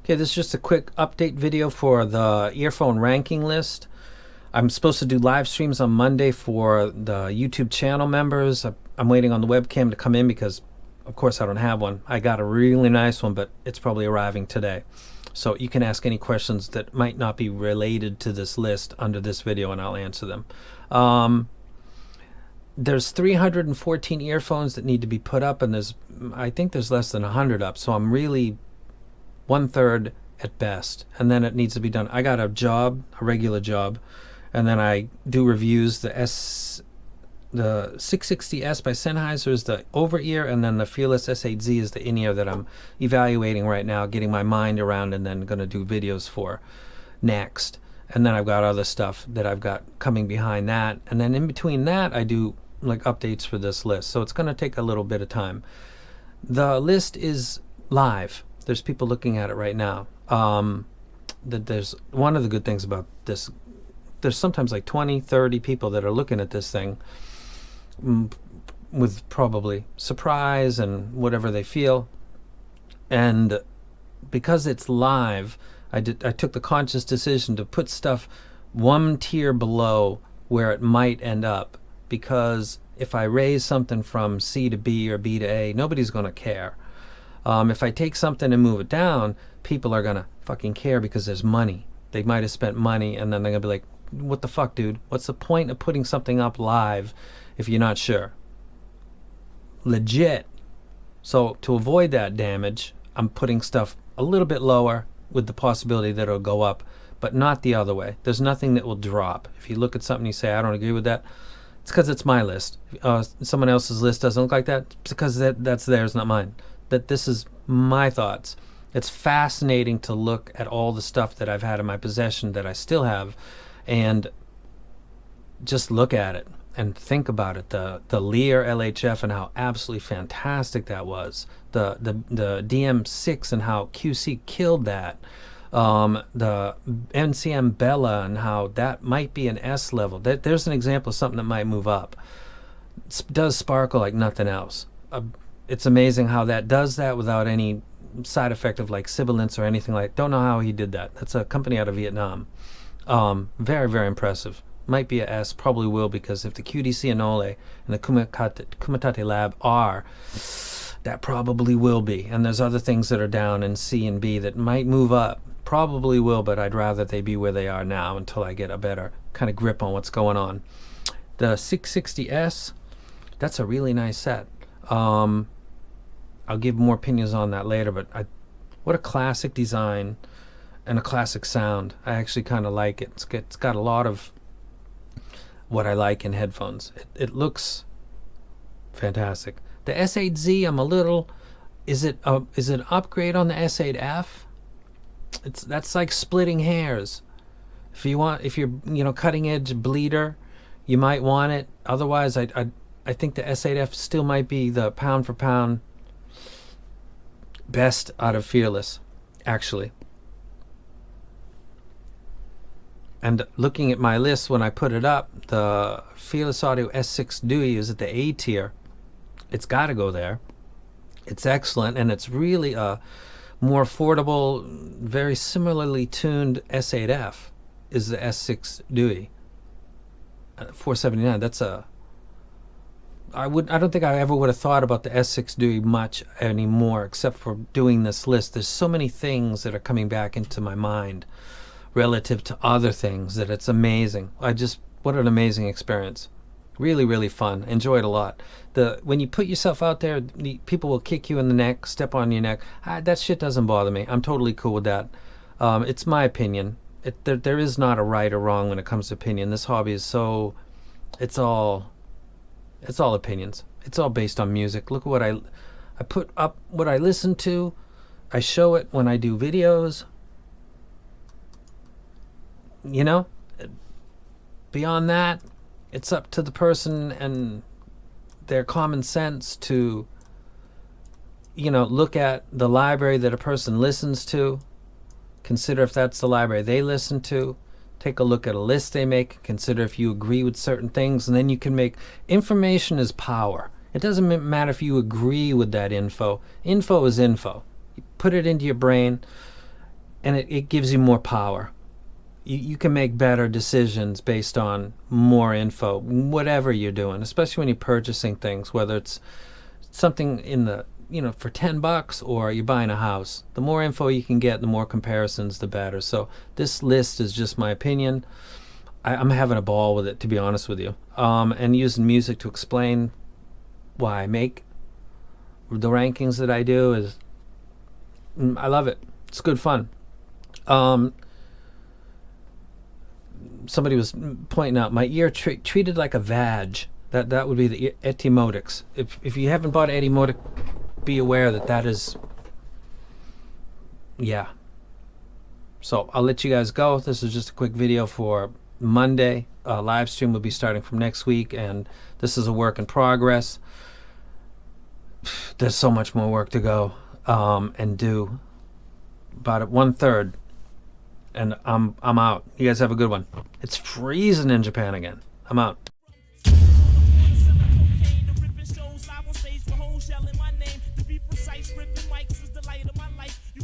Okay, this is just a quick update video for the earphone ranking list. I'm supposed to do live streams on Monday for the YouTube channel members. I'm waiting on the webcam to come in because, of course, I don't have one. I got a really nice one, but it's probably arriving today. So you can ask any questions that might not be related to this list under this video, and I'll answer them. There's 314 earphones that need to be put up, and I think there's less than 100 up. So I'm really 1/3 at best, and then it needs to be done. I got a job, a regular job, and then I do reviews. The 660S by Sennheiser is the over ear, and then the Fearless S8Z is the in ear that I'm evaluating right now, getting my mind around, and then going to do videos for next. And then I've got other stuff that I've got coming behind that, and then in between that I do like updates for this list, so it's going to take a little bit of time. The list is live. There's people looking at it right now. There's one of the good things about this, there's sometimes like 20, 30 people that are looking at this thing with probably surprise and whatever they feel. And because it's live, I took the conscious decision to put stuff one tier below where it might end up, because if I raise something from C to B or B to A, nobody's going to care. If I take something and move it down, people are going to fucking care because there's money. They might have spent money, and then they're going to be like, what the fuck, dude? What's the point of putting something up live if you're not sure? Legit. So to avoid that damage, I'm putting stuff a little bit lower with the possibility that it'll go up, but not the other way. There's nothing that will drop. If you look at something and you say, I don't agree with that, it's because it's my list. Someone else's list doesn't look like that. It's because that's theirs, not mine. That this is my thoughts. It's fascinating to look at all the stuff that I've had in my possession that I still have, and just look at it and think about it. The Lear LHF and how absolutely fantastic that was. The DM6 and how QC killed that. The NCM Bella and how that might be an S level. There's an example of something that might move up. It does sparkle like nothing else. It's amazing how that does that without any side effect of like sibilance or anything like. Don't know how he did that. That's a company out of Vietnam. Very, very impressive. Might be a S, probably will, because if the QDC Anole and the Kumatate Lab are, that probably will be. And there's other things that are down in C and B that might move up. Probably will, but I'd rather they be where they are now until I get a better kind of grip on what's going on. The 660S, that's a really nice set. I'll give more opinions on that later, but what a classic design and a classic sound. I actually kind of like it. It's got a lot of what I like in headphones. It looks fantastic. The S8Z, I'm a little, is it an upgrade on the S8F? That's like splitting hairs. If you're cutting edge bleeder, you might want it. Otherwise, I think the S8F still might be the pound for pound best out of Fearless, actually. And looking at my list when I put it up, the Fearless Audio S6 Dewey is at the A tier. It's got to go there. It's excellent, and it's really a more affordable, very similarly tuned S8F is the S6 Dewey. 479. That's a. I don't think I ever would have thought about the S6 Dewey much anymore, except for doing this list. There's so many things that are coming back into my mind relative to other things that it's amazing. What an amazing experience. Really, really fun. Enjoyed a lot. When you put yourself out there, people will kick you in the neck, step on your neck. That shit doesn't bother me. I'm totally cool with that. It's my opinion. There is not a right or wrong when it comes to opinion. This hobby is so, it's all opinions. It's all based on music. Look at what I put up, what I listen to. I show it when I do videos. Beyond that, it's up to the person and their common sense to, look at the library that a person listens to, consider if that's the library they listen to, take a look at a list they make, consider if you agree with certain things, and then you can make. Information is power. It doesn't matter if you agree with that info. Info is info. You put it into your brain. and it gives you more power. You can make better decisions based on more info, whatever you're doing, especially when you're purchasing things, whether it's something in the, for $10 or you're buying a house. The more info you can get, the more comparisons, the better. So this list is just my opinion. I'm having a ball with it, to be honest with you. And using music to explain why I make the rankings that I do is, I love it. It's good fun. Somebody was pointing out my ear treated like a vag. That would be the etymotics. If you haven't bought etymotic, be aware that is, yeah. So I'll let you guys go. This is just a quick video for Monday. Live stream will be starting from next week, and this is a work in progress. There's so much more work to go and do. About 1/3, and I'm out. You guys have a good one. It's freezing in Japan again. I'm out. Ripping shows live on stage for hoes yelling my name. To be precise, ripping mics is the light of my life. You